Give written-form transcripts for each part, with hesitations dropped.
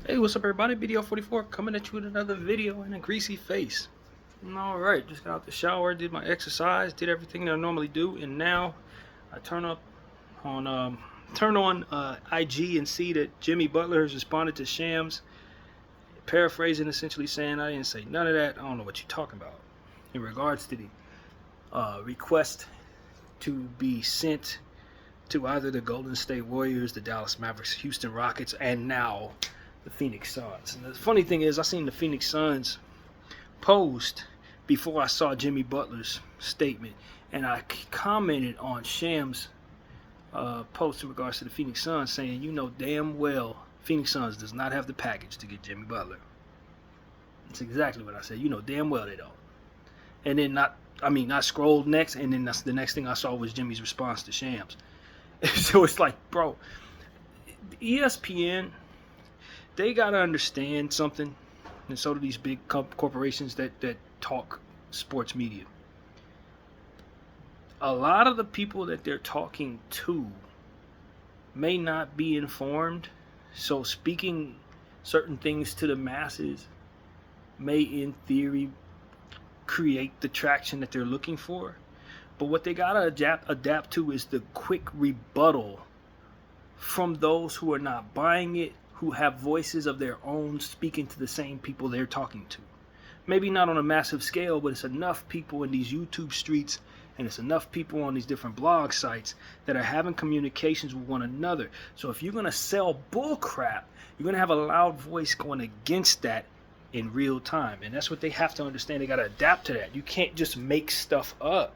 Hey, what's up everybody? Video 44 coming at you with another video and a greasy face. Alright, just got out the shower, did my exercise, did everything that I normally do, and now I turn on IG and see that Jimmy Butler has responded to Shams, paraphrasing, essentially saying, I didn't say none of that, I don't know what you're talking about. In regards to the request to be sent to either the Golden State Warriors, the Dallas Mavericks, Houston Rockets, and now the Phoenix Suns. And the funny thing is, I seen the Phoenix Suns post before I saw Jimmy Butler's statement, and I commented on Shams' post in regards to the Phoenix Suns, saying, you know damn well Phoenix Suns does not have the package to get Jimmy Butler. That's exactly what I said. You know damn well they don't. And then I scrolled next, and then the next thing I saw was Jimmy's response to Shams. So it's like, bro, ESPN, they got to understand something, and so do these big corporations that talk sports media. A lot of the people that they're talking to may not be informed, so speaking certain things to the masses may, in theory, create the traction that they're looking for. But what they got to adapt to is the quick rebuttal from those who are not buying it, who have voices of their own speaking to the same people they're talking to. Maybe not on a massive scale, but it's enough people in these YouTube streets, and it's enough people on these different blog sites that are having communications with one another. So if you're going to sell bull crap, you're going to have a loud voice going against that in real time. And that's what they have to understand. They got to adapt to that. You can't just make stuff up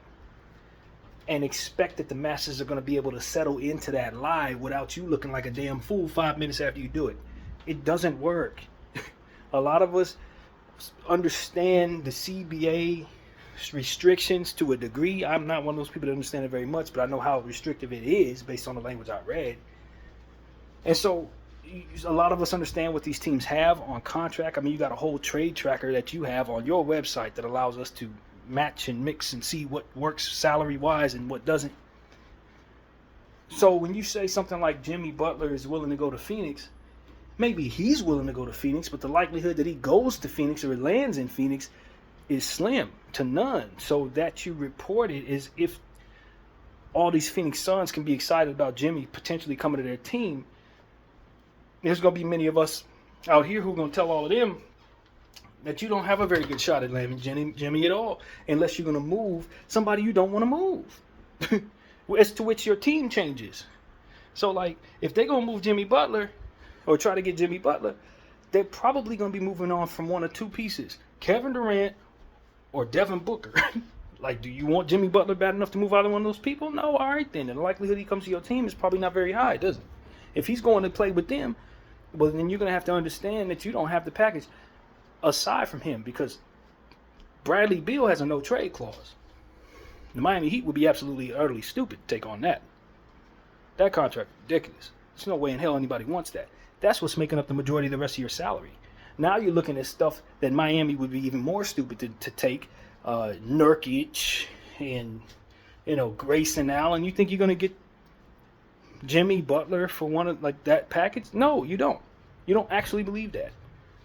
and expect that the masses are going to be able to settle into that lie without you looking like a damn fool 5 minutes after you do it. It doesn't work. A lot of us understand the CBA restrictions to a degree. I'm not one of those people that understand it very much, but I know how restrictive it is based on the language I read. And so a lot of us understand what these teams have on contract. I mean, you got a whole trade tracker that you have on your website that allows us to match and mix and see what works salary wise and what doesn't. So when you say something like Jimmy Butler is willing to go to Phoenix, maybe he's willing to go to Phoenix, but the likelihood that he goes to Phoenix or lands in Phoenix is slim to none. So that you report it is if all these Phoenix Suns can be excited about Jimmy potentially coming to their team, there's going to be many of us out here who are going to tell all of them that you don't have a very good shot at landing Jimmy at all, unless you're going to move somebody you don't want to move. As to which your team changes. So, like, if they're going to move Jimmy Butler or try to get Jimmy Butler, they're probably going to be moving on from one or two pieces. Kevin Durant or Devin Booker. Like, do you want Jimmy Butler bad enough to move either one of those people? No, all right then. And the likelihood he comes to your team is probably not very high, does it? If he's going to play with them, well, then you're going to have to understand that you don't have the package aside from him, because Bradley Beal has a no trade clause. The Miami Heat would be absolutely utterly stupid to take on that. That contract is ridiculous. There's no way in hell anybody wants that. That's what's making up the majority of the rest of your salary. Now you're looking at stuff that Miami would be even more stupid to take. Nurkic and Grayson Allen. You think you're going to get Jimmy Butler for one of like that package? No, you don't. You don't actually believe that.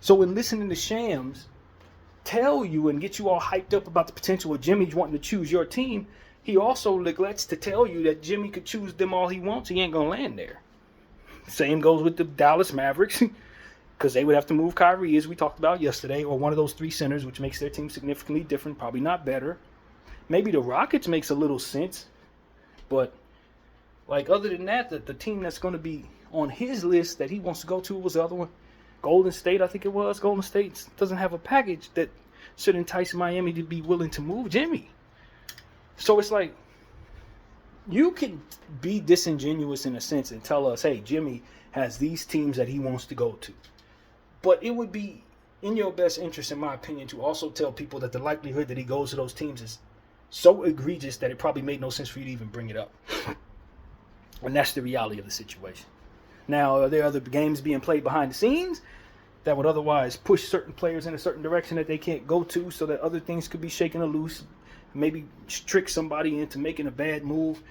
So when listening to Shams tell you and get you all hyped up about the potential of Jimmy wanting to choose your team, he also neglects to tell you that Jimmy could choose them all he wants. He ain't going to land there. Same goes with the Dallas Mavericks, because they would have to move Kyrie, as we talked about yesterday, or one of those three centers, which makes their team significantly different, probably not better. Maybe the Rockets makes a little sense, but like other than that, the team that's going to be on his list that he wants to go to was the other one. Golden State, I think it was. Golden State doesn't have a package that should entice Miami to be willing to move Jimmy. So it's like, you can be disingenuous in a sense and tell us, hey, Jimmy has these teams that he wants to go to. But it would be in your best interest, in my opinion, to also tell people that the likelihood that he goes to those teams is so egregious that it probably made no sense for you to even bring it up. And that's the reality of the situation. Now, are there other games being played behind the scenes that would otherwise push certain players in a certain direction that they can't go to, so that other things could be shaken or loose? Maybe trick somebody into making a bad move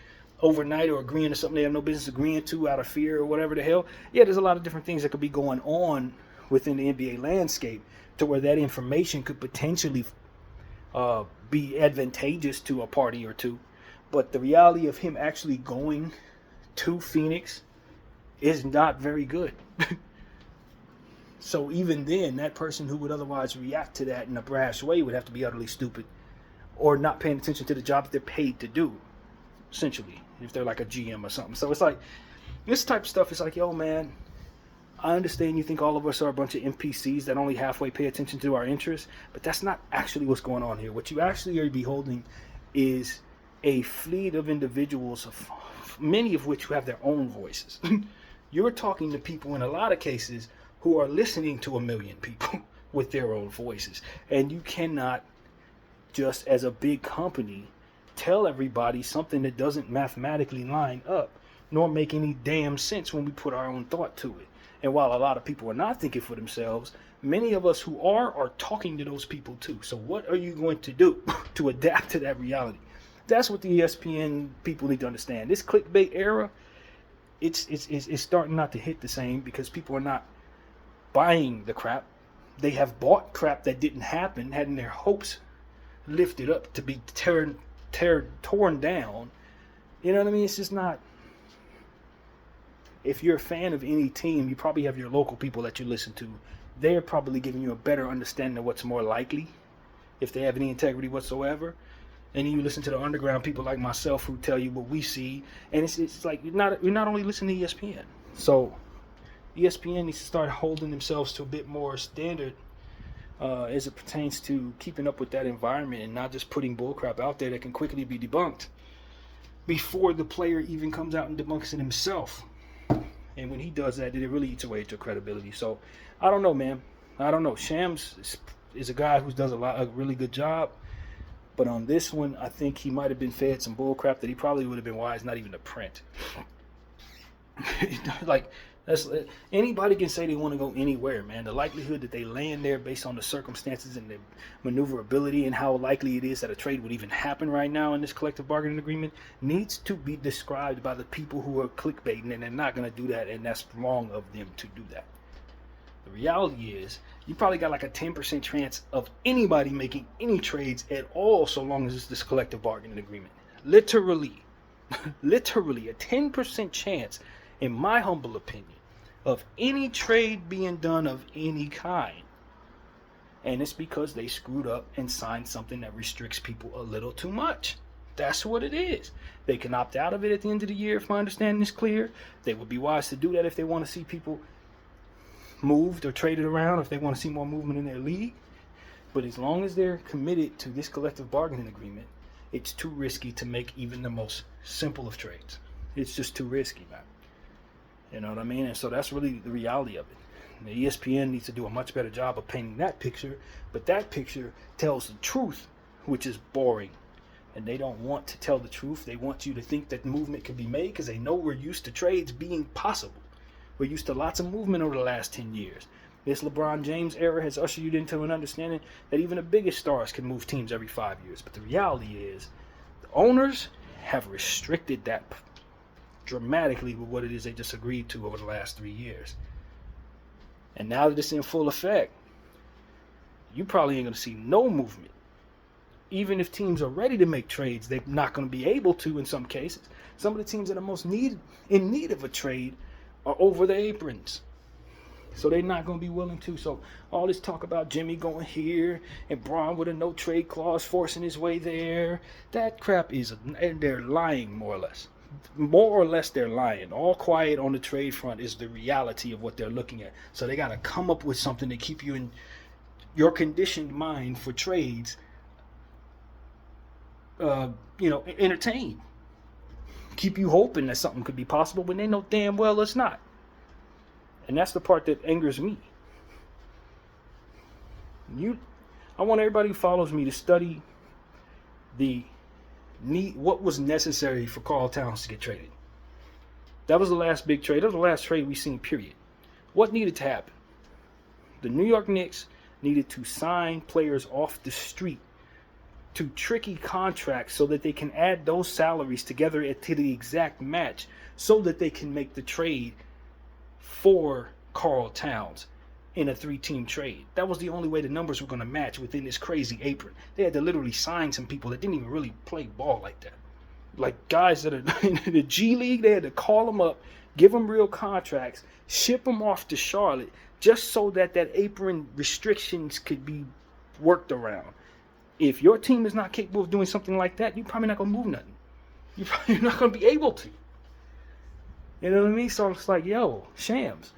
overnight or agreeing to something they have no business agreeing to out of fear or whatever the hell. Yeah, there's a lot of different things that could be going on within the NBA landscape to where that information could potentially be advantageous to a party or two. But the reality of him actually going to Phoenix is not very good. So even then, that person who would otherwise react to that in a brash way would have to be utterly stupid or not paying attention to the job that they're paid to do, essentially, if they're like a GM or something. So it's like, this type of stuff is like, yo, man, I understand you think all of us are a bunch of NPCs that only halfway pay attention to our interests, but that's not actually what's going on here. What you actually are beholding is a fleet of individuals, many of which who have their own voices. You're talking to people in a lot of cases who are listening to a million people with their own voices. And you cannot just, as a big company, tell everybody something that doesn't mathematically line up, nor make any damn sense when we put our own thought to it. And while a lot of people are not thinking for themselves, many of us who are talking to those people too. So what are you going to do to adapt to that reality? That's what the ESPN people need to understand. This clickbait era, it's starting not to hit the same because people are not buying the crap. They have bought crap that didn't happen, having their hopes lifted up to be torn down. You know what I mean? It's just not. If you're a fan of any team, you probably have your local people that you listen to. They're probably giving you a better understanding of what's more likely, if they have any integrity whatsoever. And then you listen to the underground people like myself who tell you what we see. And it's like you're not only listening to ESPN. So ESPN needs to start holding themselves to a bit more standard as it pertains to keeping up with that environment and not just putting bullcrap out there that can quickly be debunked before the player even comes out and debunks it himself. And when he does that, it really eats away at your credibility. So I don't know, man. I don't know. Shams is a guy who does a really good job. But on this one, I think he might have been fed some bullcrap that he probably would have been wise not even to print. Like, anybody can say they want to go anywhere, man. The likelihood that they land there based on the circumstances and the maneuverability and how likely it is that a trade would even happen right now in this collective bargaining agreement needs to be described by the people who are clickbaiting, and they're not going to do that, and that's wrong of them to do that. The reality is, you probably got like a 10% chance of anybody making any trades at all so long as it's this collective bargaining agreement. Literally a 10% chance, in my humble opinion, of any trade being done of any kind. And it's because they screwed up and signed something that restricts people a little too much. That's what it is. They can opt out of it at the end of the year if my understanding is clear. They would be wise to do that if they want to see people moved or traded around, if they want to see more movement in their league. But as long as they're committed to this collective bargaining agreement, it's too risky to make even the most simple of trades. It's just too risky, man. You know what I mean? And so that's really the reality of it. The ESPN needs to do a much better job of painting that picture, but that picture tells the truth, which is boring. And they don't want to tell the truth. They want you to think that movement can be made because they know we're used to trades being possible. We're used to lots of movement over the last 10 years. This LeBron James era has ushered you into an understanding that even the biggest stars can move teams every 5 years. But the reality is, the owners have restricted that dramatically with what it is they just agreed to over the last 3 years. And now that it's in full effect, you probably ain't going to see no movement. Even if teams are ready to make trades, they're not going to be able to in some cases. Some of the teams that are most in need of a trade are over the aprons. So they're not going to be willing to. So all this talk about Jimmy going here and Braun with a no trade clause forcing his way there, that crap is, and they're lying more or less. More or less they're lying. All quiet on the trade front is the reality of what they're looking at. So they got to come up with something to keep you in your conditioned mind for trades, entertained. Keep you hoping that something could be possible when they know damn well it's not. And that's the part that angers me. I want everybody who follows me to study what was necessary for Karl Towns to get traded. That was the last big trade. That was the last trade we seen, period. What needed to happen? The New York Knicks needed to sign players off the street to tricky contracts so that they can add those salaries together to the exact match so that they can make the trade for Karl Towns. in a 3-team trade. That was the only way the numbers were going to match within this crazy apron. They had to literally sign some people that didn't even really play ball like that. Like guys that are in the G League, they had to call them up, give them real contracts, ship them off to Charlotte, just so that apron restrictions could be worked around. If your team is not capable of doing something like that, you're probably not going to move nothing. You're probably not going to be able to. You know what I mean? So it's like, yo, Shams,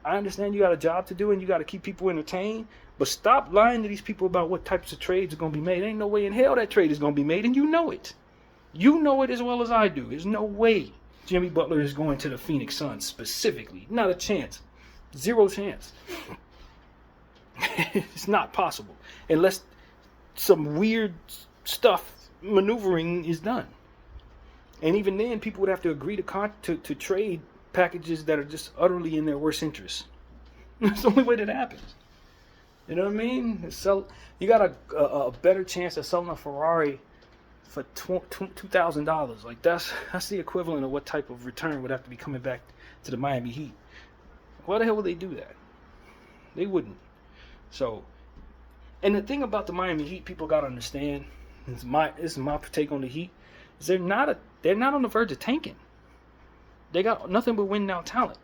I understand you got a job to do and you got to keep people entertained, but stop lying to these people about what types of trades are going to be made. Ain't no way in hell that trade is going to be made, and you know it. You know it as well as I do. There's no way Jimmy Butler is going to the Phoenix Suns specifically. Not a chance. Zero chance. It's not possible unless some weird stuff, maneuvering is done. And even then, people would have to agree to trade packages that are just utterly in their worst interest. That's the only way that happens. You know what I mean? You got a better chance of selling a Ferrari for $2,000. Like that's the equivalent of what type of return would have to be coming back to the Miami Heat. Why the hell would they do that? They wouldn't. So, and the thing about the Miami Heat, people gotta understand. This is my take on the Heat. Is they're not on the verge of tanking. They got nothing but win now talent.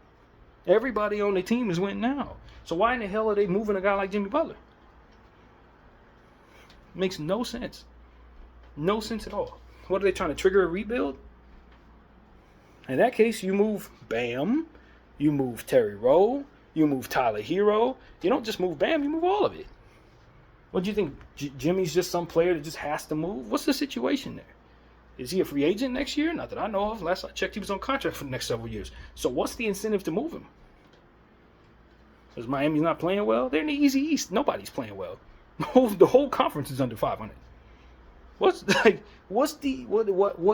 Everybody on the team is winning now. So why in the hell are they moving a guy like Jimmy Butler? Makes no sense. No sense at all. What are they trying to trigger a rebuild? In that case, you move Bam, you move Terry Rowe, you move Tyler Hero. You don't just move Bam, you move all of it. What do you think? Jimmy's just some player that just has to move? What's the situation there? Is he a free agent next year? Not that I know of. Last I checked, he was on contract for the next several years. So what's the incentive to move him? Because Miami's not playing well? They're in the easy East. Nobody's playing well. The whole conference is under 500. What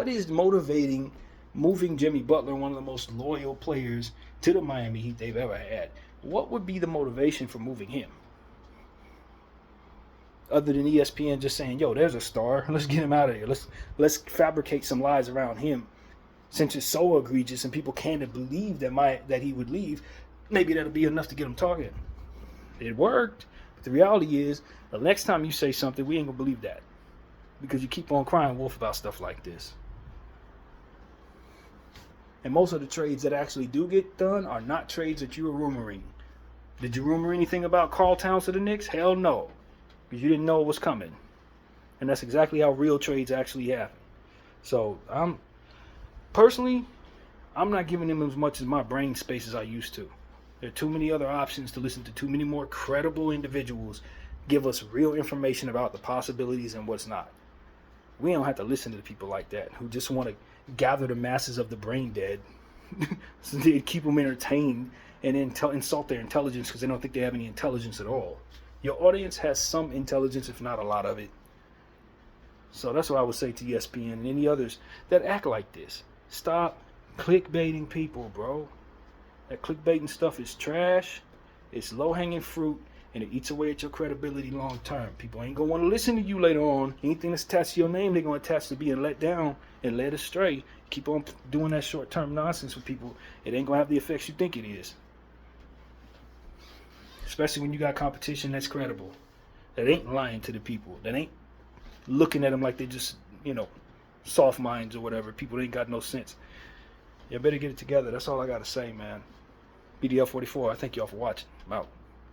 is motivating moving Jimmy Butler, one of the most loyal players to the Miami Heat they've ever had? What would be the motivation for moving him? Other than ESPN just saying, yo, there's a star. Let's get him out of here. Let's fabricate some lies around him. Since it's so egregious and people can't believe that he would leave, maybe that'll be enough to get him talking. It worked. But the reality is, the next time you say something, we ain't going to believe that. Because you keep on crying wolf about stuff like this. And most of the trades that actually do get done are not trades that you were rumoring. Did you rumor anything about Karl Towns to the Knicks? Hell no. Because you didn't know it was coming. And that's exactly how real trades actually happen. So, I'm not giving them as much as my brain space as I used to. There are too many other options to listen to. Too many more credible individuals give us real information about the possibilities and what's not. We don't have to listen to the people like that who just want to gather the masses of the brain dead so they keep them entertained and then insult their intelligence because they don't think they have any intelligence at all. Your audience has some intelligence, if not a lot of it. So that's what I would say to ESPN and any others that act like this. Stop clickbaiting people, bro. That clickbaiting stuff is trash. It's low-hanging fruit, and it eats away at your credibility long term. People ain't going to want to listen to you later on. Anything that's attached to your name, they're going to attach to being let down and led astray. Keep on doing that short-term nonsense with people. It ain't going to have the effects you think it is. Especially when you got competition that's credible. That ain't lying to the people. That ain't looking at them like they just, soft minds or whatever. People that ain't got no sense. You better get it together. That's all I got to say, man. BDL 44, I thank y'all for watching. I'm out.